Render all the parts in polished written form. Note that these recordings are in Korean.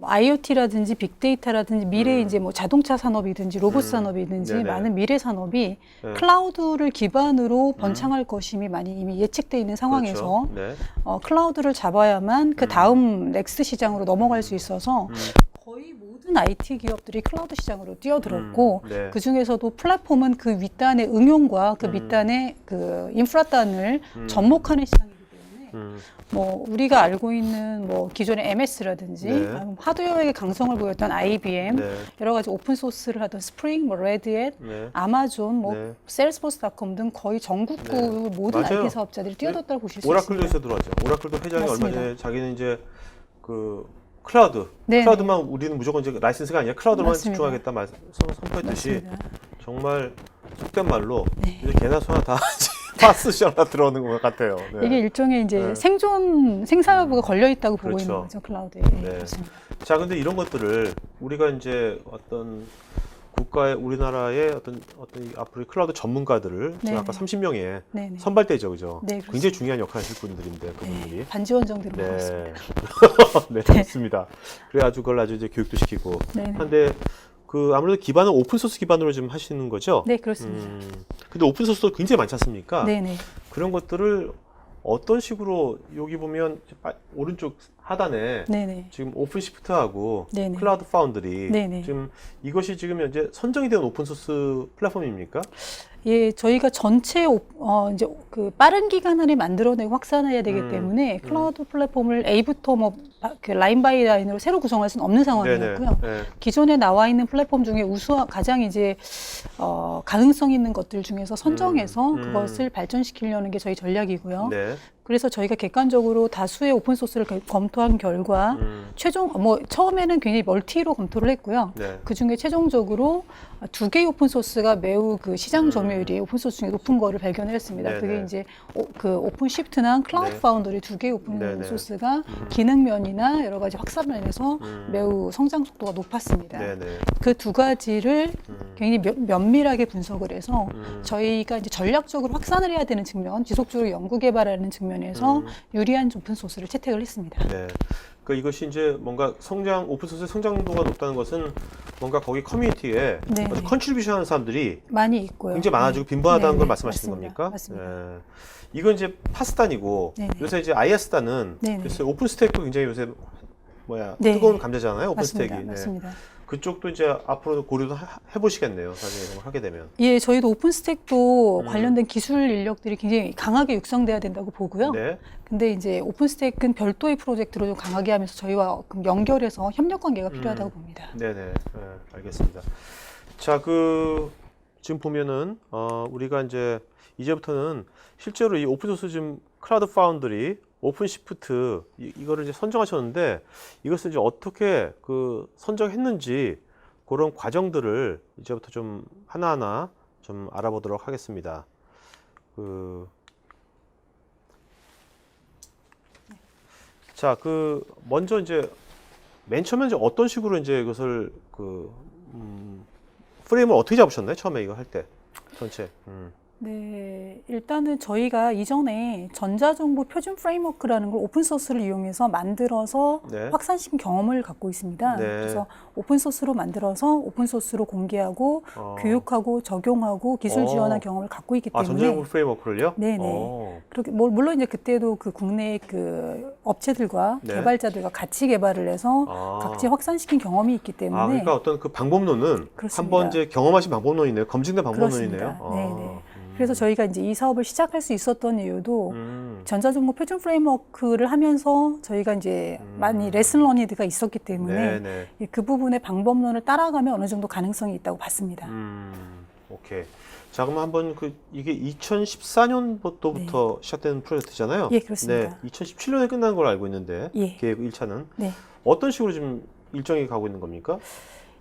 IoT라든지 빅데이터라든지 미래 이제 뭐 자동차 산업이든지 로봇 산업이든지 네네. 많은 미래 산업이 네. 클라우드를 기반으로 번창할 것임이 많이 이미 예측돼 있는 상황에서 그렇죠. 네. 클라우드를 잡아야만 그 다음 넥스트 시장으로 넘어갈 수 있어서 거의 모든 IT 기업들이 클라우드 시장으로 뛰어들었고 네. 그 중에서도 플랫폼은 그 윗단의 응용과 그 밑단의 그 인프라단을 접목하는 시장이기 때문에 뭐 우리가 알고 있는 뭐 기존의 MS라든지 네. 하드웨어의 강성을 보였던 IBM, 네. 여러 가지 오픈 소스를 하던 스프링, 뭐 레드햇, 네. 아마존, 뭐 네. 셀스포스닷컴 등 거의 전국구 네. 모든 맞아요. IT 사업자들이 뛰어들었다고 보실 수 오라클도 있습니다. 요새 들어왔죠. 오라클도 회장이 맞습니다. 얼마 전에 자기는 이제 그 클라우드, 네네. 클라우드만 우리는 무조건 이제 라이센스가 아니라 클라우드만 맞습니다. 집중하겠다 선포했듯이 맞습니다. 정말 속된 말로 네. 이제 개나 소나 다 파스 시장으로 들어오는 것 같아요. 네. 이게 일종의 이제 네. 생존 생사 여부가 걸려 있다고 보고 그렇죠. 있는 거죠, 클라우드에. 네. 그렇습니다. 자, 근데 이런 것들을 우리가 이제 어떤 국가의 우리나라의 어떤 이 앞으로 클라우드 전문가들을 지금 네네. 아까 30명의 네네. 선발대죠, 그죠? 네, 그렇습니다. 굉장히 중요한 역할을 하실 분들인데 그분들이. 네, 반지원 정도로 네. 먹었습니다. 네, 좋습니다. 그래가지고 그걸 아주 이제 교육도 시키고. 네네. 한데 그 아무래도 기반은 오픈 소스 기반으로 좀 하시는 거죠? 네, 그렇습니다. 근데 오픈 소스도 굉장히 많지 않습니까? 네네. 그런 것들을 어떤 식으로 여기 보면 오른쪽 하단에 네네. 지금 오픈 시프트하고 네네. 클라우드 파운드리 네네. 지금 이것이 지금 현재 선정이 된 오픈 소스 플랫폼입니까? 예, 저희가 전체 이제 그 빠른 기간 안에 만들어내고 확산해야 되기 때문에 클라우드 플랫폼을 A부터 뭐 그 라인 바이 라인으로 새로 구성할 수는 없는 상황이었고요. 네네. 네. 기존에 나와 있는 플랫폼 중에 가장 이제 가능성 있는 것들 중에서 선정해서 그것을 발전시키려는 게 저희 전략이고요. 네. 그래서 저희가 객관적으로 다수의 오픈 소스를 검토한 결과 최종 처음에는 굉장히 멀티로 검토를 했고요. 네. 그 중에 최종적으로 2개의 오픈 소스가 매우 그 시장 점유율이 오픈 소스 중에 높은 거를 발견을 했습니다. 네네. 그게 이제 그 오픈 시프트나 클라우드 네. 파운더리 2개의 오픈 네네. 소스가 기능 면이나 여러 가지 확산 면에서 매우 성장 속도가 높았습니다. 네네. 그 두 가지를 굉장히 면밀하게 분석을 해서 저희가 이제 전략적으로 확산을 해야 되는 측면, 지속적으로 연구 개발하는 측면에서 유리한 오픈 소스를 채택을 했습니다. 네. 그 이것이 이제 뭔가 오픈 소스의 성장도가 높다는 것은 뭔가 거기 커뮤니티에 네네. 컨트리뷰션 하는 사람들이 많이 있고요. 굉장히 많아지고 빈번하다는 네네. 걸 말씀하시는 맞습니다. 겁니까? 맞습니다. 네. 이건 이제 파스단이고 네네. 요새 이제 아이아스단은 네네. 요새 오픈 스택도 굉장히 요새 네. 뜨거운 감자잖아요. 오픈 맞습니다. 스택이. 네. 맞습니다. 그쪽도 이제 앞으로도 고려도 해보시겠네요. 나중에 이런 걸 하게 되면. 예, 저희도 오픈스택도 관련된 기술 인력들이 굉장히 강하게 육성돼야 된다고 보고요. 네. 근데 이제 오픈스택은 별도의 프로젝트로 좀 강하게 하면서 저희와 연결해서 협력 관계가 필요하다고 봅니다. 네네. 네, 알겠습니다. 자, 지금 보면은 우리가 이제부터는 실제로 이 오픈소스 지금 클라우드 파운드리, 오픈 시프트 이거를 이제 선정하셨는데 이것을 이제 어떻게 선정했는지 그런 과정들을 이제부터 좀 하나하나 좀 알아보도록 하겠습니다. 자, 먼저 이제 맨 처음에 이제 어떤 식으로 이제 이것을 프레임을 어떻게 잡으셨나요? 처음에 이거 할 때 전체. 네, 일단은 저희가 이전에 전자정보 표준 프레임워크라는 걸 오픈소스를 이용해서 만들어서 네. 확산시킨 경험을 갖고 있습니다. 네. 그래서 오픈소스로 만들어서 오픈소스로 공개하고 교육하고 적용하고 기술 지원한 경험을 갖고 있기 때문에 전자정보 프레임워크를요? 네네. 그렇게 물론 이제 그때도 그 국내 그 업체들과 네. 개발자들과 같이 개발을 해서 각지 확산시킨 경험이 있기 때문에 그러니까 어떤 그 방법론은 그렇습니다. 한번 이제 경험하신 방법론이네요. 검증된 방법론이네요. 그렇습니다. 네네. 그래서 저희가 이제 이 사업을 시작할 수 있었던 이유도 전자정보 표준 프레임워크를 하면서 저희가 이제 많이 레슨 러니드가 있었기 때문에 네네. 그 부분의 방법론을 따라가면 어느 정도 가능성이 있다고 봤습니다. 오케이. 자, 그럼 한번 이게 2014년부터 시작된 프로젝트잖아요. 예, 그렇습니다. 네, 2017년에 끝난 걸 알고 있는데 예. 계획 1차는 네. 어떤 식으로 지금 일정이 가고 있는 겁니까?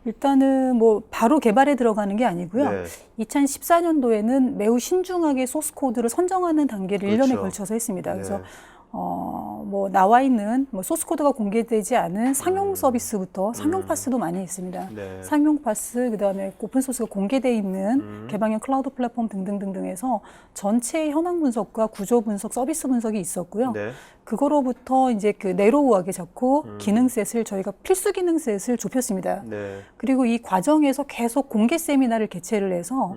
일단은 뭐 바로 개발에 들어가는 게 아니고요. 네. 2014년도에는 매우 신중하게 소스 코드를 선정하는 단계를 그렇죠. 1년에 걸쳐서 했습니다. 네. 그래서 뭐 나와 있는 뭐 소스 코드가 공개되지 않은 상용 서비스부터 상용 파스도 많이 있습니다. 네. 상용 파스, 그다음에 오픈 소스가 공개되어 있는 개방형 클라우드 플랫폼 등등등등해서 전체 현황 분석과 구조 분석, 서비스 분석이 있었고요. 네. 그거로부터 이제 그 내로우하게 잡고 기능셋을 저희가 필수 기능셋을 좁혔습니다. 네. 그리고 이 과정에서 계속 공개 세미나를 개최를 해서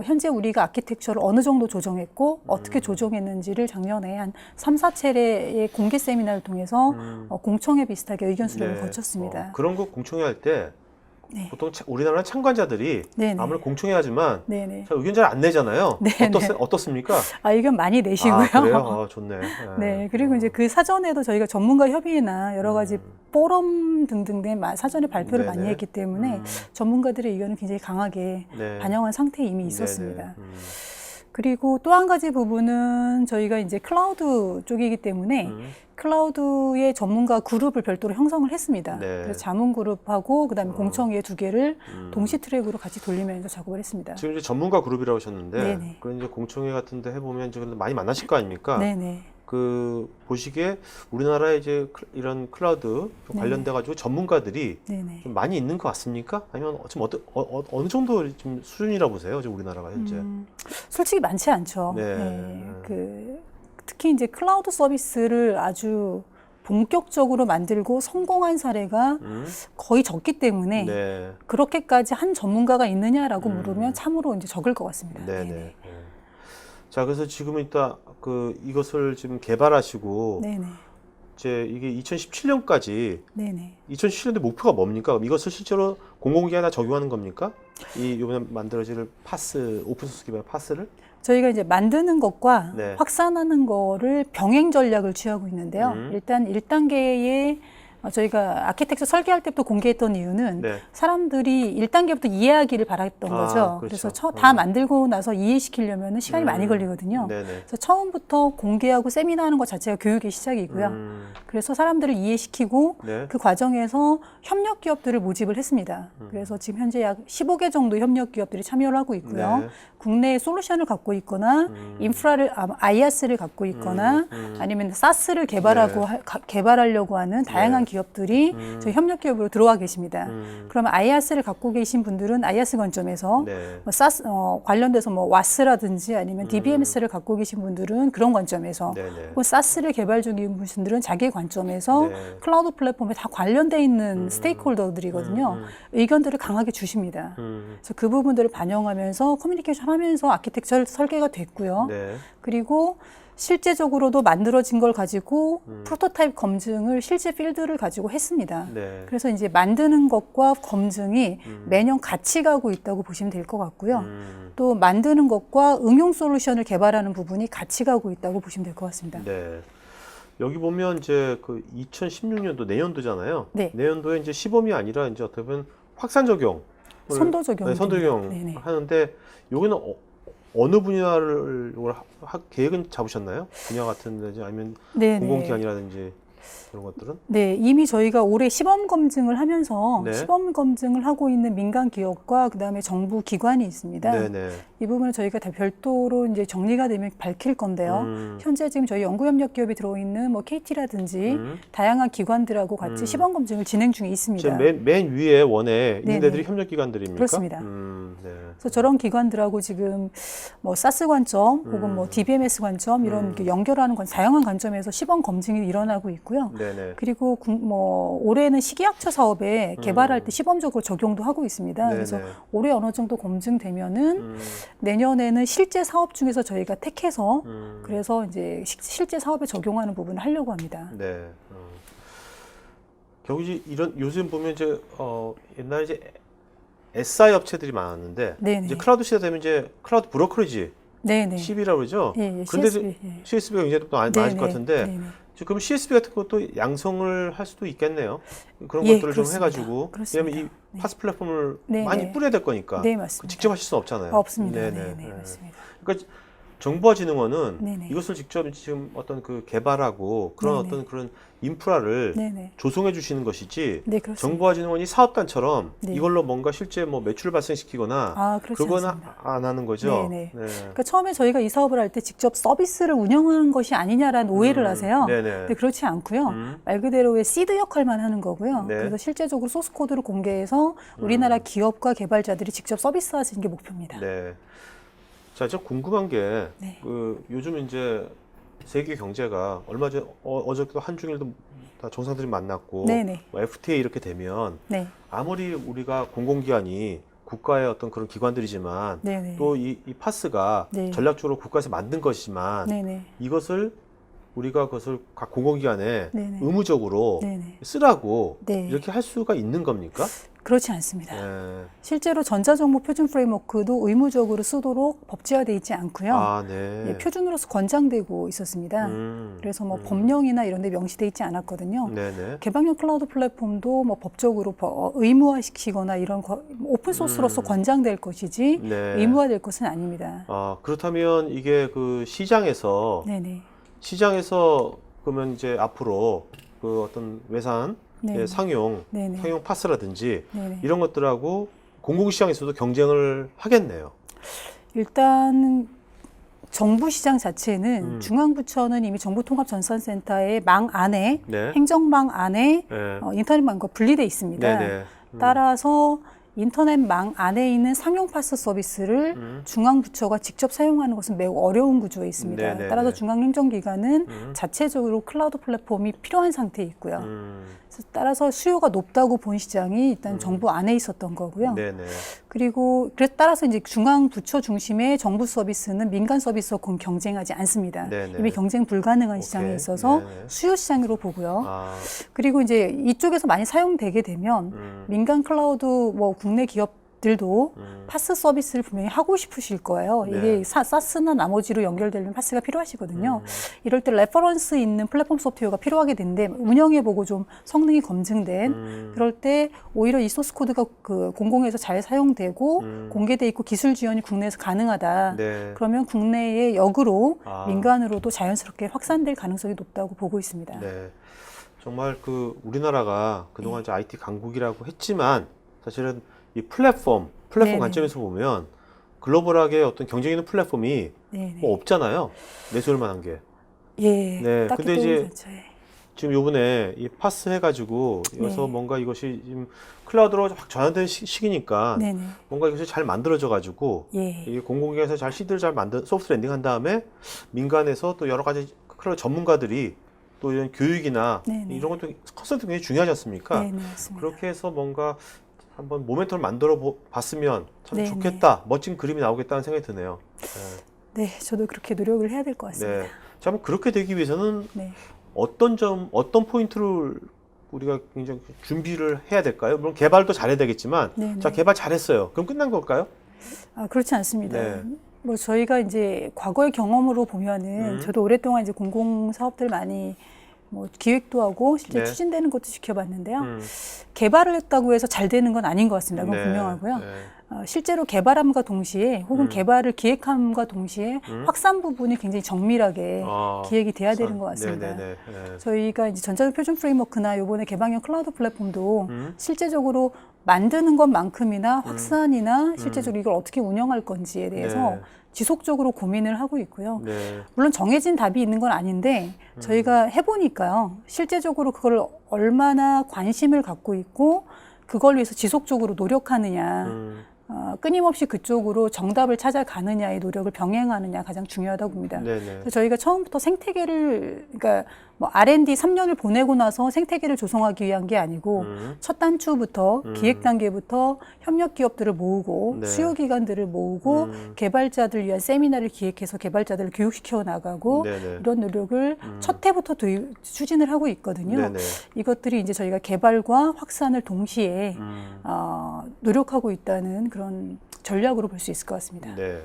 현재 우리가 아키텍처를 어느 정도 조정했고 어떻게 조정했는지를 작년에 한 3, 4차례의 공개 세미나를 통해서 공청회 비슷하게 의견 수렴을 네. 거쳤습니다. 그런 거 공청회 할 때 네. 보통 우리나라 참관자들이 네네. 아무래도 공청회 하지만 네네. 잘 의견 잘 안 내잖아요. 네네. 어떻습니까? 의견 많이 내시고요. 아, 그래요? 좋네. 네, 그리고 이제 그 사전에도 저희가 전문가 협의회나 여러 가지 포럼 등등의 사전에 발표를 네네. 많이 했기 때문에 전문가들의 의견을 굉장히 강하게 네. 반영한 상태에 이미 있었습니다. 네네. 그리고 또 한 가지 부분은 저희가 이제 클라우드 쪽이기 때문에 클라우드의 전문가 그룹을 별도로 형성을 했습니다. 네. 그래서 자문 그룹하고 그다음에 공청회 2개를 동시 트랙으로 같이 돌리면서 작업을 했습니다. 지금 이제 전문가 그룹이라고 하셨는데, 네네. 그런 이제 공청회 같은데 해보면 이제 많이 만나실 거 아닙니까? 네네. 그 보시기에 우리나라에 이제 이런 클라우드 관련돼 가지고 전문가들이 네네. 좀 많이 있는 것 같습니까? 아니면 지금 어느 정도 지금 수준이라고 보세요? 지금 우리나라가 현재? 솔직히 많지 않죠. 네. 네. 특히 이제 클라우드 서비스를 아주 본격적으로 만들고 성공한 사례가 거의 적기 때문에 네. 그렇게까지 한 전문가가 있느냐라고 물으면 참으로 이제 적을 것 같습니다. 네네. 네네. 네. 자, 그래서 지금 이따 이것을 지금 개발하시고 네네. 이제 이게 2017년까지 네네. 2017년도 목표가 뭡니까? 그럼 이것을 실제로 공공기관에 적용하는 겁니까? 이번에 만들어질 오픈소스 기반 파스를? 저희가 이제 만드는 것과 네. 확산하는 거를 병행 전략을 취하고 있는데요. 일단 1단계에 저희가 아키텍처 설계할 때부터 공개했던 이유는 네. 사람들이 1단계부터 이해하기를 바랐던 거죠. 그렇죠. 그래서 다 만들고 나서 이해시키려면 시간이 많이 걸리거든요. 네네. 그래서 처음부터 공개하고 세미나하는 것 자체가 교육의 시작이고요. 그래서 사람들을 이해시키고 네. 그 과정에서 협력 기업들을 모집을 했습니다. 그래서 지금 현재 약 15개 정도 협력 기업들이 참여를 하고 있고요. 네. 국내에 솔루션을 갖고 있거나 인프라를 IaaS를 갖고 있거나 아니면 SaaS를 개발하려고 하는 다양한 기업들이 저희 협력 기업으로 들어와 계십니다. 그러면 IaaS를 갖고 계신 분들은 IaaS 관점에서 네. 뭐 SaaS 관련돼서 뭐 WAS라든지 아니면 DBMS를 갖고 계신 분들은 그런 관점에서 네네. 혹은 SaaS를 개발 중인 분들은 자기 관점에서 네. 클라우드 플랫폼에 다 관련돼 있는 스테이크홀더들이거든요. 의견들을 강하게 주십니다. 그래서 그 부분들을 반영하면서 커뮤니케이션 하면서 아키텍처 설계가 됐고요. 네. 그리고 실제적으로도 만들어진 걸 가지고 프로토타입 검증을 실제 필드를 가지고 했습니다. 네. 그래서 이제 만드는 것과 검증이 매년 같이 가고 있다고 보시면 될 것 같고요. 또 만드는 것과 응용 솔루션을 개발하는 부분이 같이 가고 있다고 보시면 될 것 같습니다. 네. 여기 보면 이제 2016년도 내년도잖아요. 네. 내년도에 이제 시범이 아니라 이제 어떻게 보면 확산 적용. 선도 적용. 네, 선도 적용 네네. 하는데 여기는 어느 분야를 계획은 잡으셨나요? 분야 같은데 아니면 네네. 공공기관이라든지 그런 것들은? 네, 이미 저희가 올해 시범 검증을 하면서 네. 시범 검증을 하고 있는 민간 기업과 그다음에 정부 기관이 있습니다. 네네. 이 부분은 저희가 다 별도로 이제 정리가 되면 밝힐 건데요. 현재 지금 저희 연구협력 기업에 들어있는 뭐 KT라든지 다양한 기관들하고 같이 시범 검증을 진행 중에 있습니다. 지금 맨 위에 원에 있는 네네. 데들이 협력기관들입니까? 그렇습니다. 네. 그래서 저런 기관들하고 지금 뭐 SaaS 관점 혹은 뭐 DBMS 관점 이런 그 연결하는 다양한 관점에서 시범 검증이 일어나고 있고요. 네네. 그리고 뭐 올해는 식이학처 사업에 개발할 때 시범적으로 적용도 하고 있습니다. 그래서 네네. 올해 어느 정도 검증되면은 내년에는 실제 사업 중에서 저희가 택해서 그래서 이제 실제 사업에 적용하는 부분을 하려고 합니다. 네. 결국 이런 요즘 보면 이제 옛날에 이제 SI 업체들이 많았는데 네네. 이제 클라우드 시대 되면 이제 클라우드 브로커리지 네네. CB라고 그러죠. 예, 예, 근데 CSB. 예. CSB가 굉장히 또 많을 네네. 것 같은데 네네. 지금 CSB 같은 것도 양성을 할 수도 있겠네요. 그런 예, 것들을 좀 그렇습니다. 해가지고 그렇습니다. 왜냐면 이 네. 파스 플랫폼을 네네. 많이 뿌려야 될 거니까 네, 맞습니다. 직접 하실 수 없잖아요. 없습니다. 네네. 네, 맞습니다. 그러니까 정보화진흥원은 네네. 이것을 직접 지금 어떤 개발하고 그런 네네. 어떤 그런 인프라를 네네. 조성해 주시는 것이지 네, 그렇습니다. 정보화진흥원이 사업단처럼 네. 이걸로 뭔가 실제 뭐 매출을 발생시키거나 그렇지 그건 않습니다. 안 하는 거죠. 네네. 그러니까 처음에 저희가 이 사업을 할 때 직접 서비스를 운영하는 것이 아니냐라는 오해를 하세요. 네네. 근데 그렇지 않고요. 말 그대로의 시드 역할만 하는 거고요. 네. 그래서 실제적으로 소스 코드를 공개해서 우리나라 기업과 개발자들이 직접 서비스하시는 게 목표입니다. 네. 자, 저 궁금한 게 네. 요즘 이제 세계 경제가 얼마 전 어저께도 한중일도 다 정상들이 만났고 네네. 뭐 FTA 이렇게 되면 네. 아무리 우리가 공공기관이 국가의 어떤 그런 기관들이지만 네네. 또 이 파스가 네. 전략적으로 국가에서 만든 것이지만 네네. 이것을 우리가 그것을 각 공공기관에 네네. 의무적으로 네네. 쓰라고 네. 이렇게 할 수가 있는 겁니까? 그렇지 않습니다. 네. 실제로 전자정보 표준 프레임워크도 의무적으로 쓰도록 법제화되어 있지 않고요. 아, 네. 예, 표준으로서 권장되고 있었습니다. 그래서 뭐 법령이나 이런 데 명시되어 있지 않았거든요. 네네. 개방형 클라우드 플랫폼도 뭐 법적으로 의무화시키거나 이런 오픈소스로서 권장될 것이지 네. 의무화될 것은 아닙니다. 아, 그렇다면 이게 그 시장에서 네네. 그러면 이제 앞으로 그 어떤 외산 네. 예, 상용 네네. 파스라든지 네네. 이런 것들하고 공공시장에서도 경쟁을 하겠네요. 일단 정부 시장 자체는 중앙부처는 이미 정보통합전산센터의 망 안에 네. 행정망 안에 네. 인터넷망과 분리되어 있습니다. 네네. 따라서 인터넷망 안에 있는 상용 파스 서비스를 중앙부처가 직접 사용하는 것은 매우 어려운 구조에 있습니다. 네네네. 따라서 중앙행정기관은 자체적으로 클라우드 플랫폼이 필요한 상태에 있고요. 그래서 따라서 수요가 높다고 본 시장이 일단 정부 안에 있었던 거고요. 네네. 그리고 따라서 이제 중앙부처 중심의 정부 서비스는 민간 서비스와 경쟁하지 않습니다. 네네. 이미 경쟁 불가능한 오케이. 시장에 있어서 네네. 수요 시장으로 보고요. 아, 그리고 이제 이쪽에서 많이 사용되게 되면 민간 클라우드 뭐 국내 기업들도 파스 서비스를 분명히 하고 싶으실 거예요. 네. 이게 사스나 나머지로 연결되는 파스가 필요하시거든요. 이럴 때 레퍼런스 있는 플랫폼 소프트웨어가 필요하게 되는데 운영해보고 좀 성능이 검증된 그럴 때 오히려 이 소스 코드가 그 공공에서 잘 사용되고 공개돼 있고 기술 지원이 국내에서 가능하다. 네. 그러면 국내의 역으로 아. 민간으로도 자연스럽게 확산될 가능성이 높다고 보고 있습니다. 네. 정말 그 우리나라가 그동안 이제 IT 강국이라고 했지만 사실은 이 플랫폼 네네. 관점에서 보면 글로벌하게 어떤 경쟁 있는 플랫폼이 네네. 뭐 없잖아요. 내세울 만한 게. 예. 네, 딱히 근데 이제 떠오르죠. 예. 지금 요번에 이 파스 해가지고 여기서 네. 뭔가 이것이 지금 클라우드로 확 전환된 시기니까 네네. 뭔가 이것이 잘 만들어져가지고 예. 이게 공공기관에서 잘 시드를 잘 소프트 랜딩한 다음에 민간에서 또 여러 가지 클라우드 전문가들이 또 이런 교육이나 네네. 이런 것도 컨설팅 굉장히 중요하지 않습니까? 네, 맞습니다. 그렇게 해서 뭔가 한번 모멘텀을 만들어 봤으면 참 네네. 좋겠다. 멋진 그림이 나오겠다는 생각이 드네요. 네, 저도 그렇게 노력을 해야 될 것 네. 같습니다. 네. 자, 그럼 그렇게 되기 위해서는 네. 어떤 포인트를 우리가 굉장히 준비를 해야 될까요? 물론 개발도 잘해야 되겠지만, 네네. 자, 개발 잘했어요. 그럼 끝난 걸까요? 아, 그렇지 않습니다. 네. 뭐 저희가 이제 과거의 경험으로 보면은 저도 오랫동안 이제 공공 사업들 많이 뭐 기획도 하고 실제 네. 추진되는 것도 지켜봤는데요. 개발을 했다고 해서 잘 되는 건 아닌 것 같습니다. 그건 네. 분명하고요. 네. 실제로 개발함과 동시에 혹은 개발을 기획함과 동시에 확산 부분이 굉장히 정밀하게 기획이 돼야 되는 것 같습니다. 네네네. 네. 저희가 이제 전자적 표준 프레임워크나 요번에 개방형 클라우드 플랫폼도 실제적으로 만드는 것만큼이나 확산이나 실제적으로 이걸 어떻게 운영할 건지에 대해서 네. 지속적으로 고민을 하고 있고요. 네. 물론 정해진 답이 있는 건 아닌데 저희가 해보니까요. 실제적으로 그걸 얼마나 관심을 갖고 있고 그걸 위해서 지속적으로 노력하느냐. 끊임없이 그쪽으로 정답을 찾아가느냐의 노력을 병행하느냐 가장 중요하다고 봅니다. 네네. 그래서 저희가 처음부터 생태계를 그러니까 뭐 R&D 3년을 보내고 나서 생태계를 조성하기 위한 게 아니고 첫 단추부터 기획 단계부터 협력 기업들을 모으고 네. 수요 기관들을 모으고 개발자들 위한 세미나를 기획해서 개발자들을 교육시켜 나가고 네네. 이런 노력을 첫 해부터 추진을 하고 있거든요. 네네. 이것들이 이제 저희가 개발과 확산을 동시에 노력하고 있다는 그런 전략으로 볼 수 있을 것 같습니다. 네.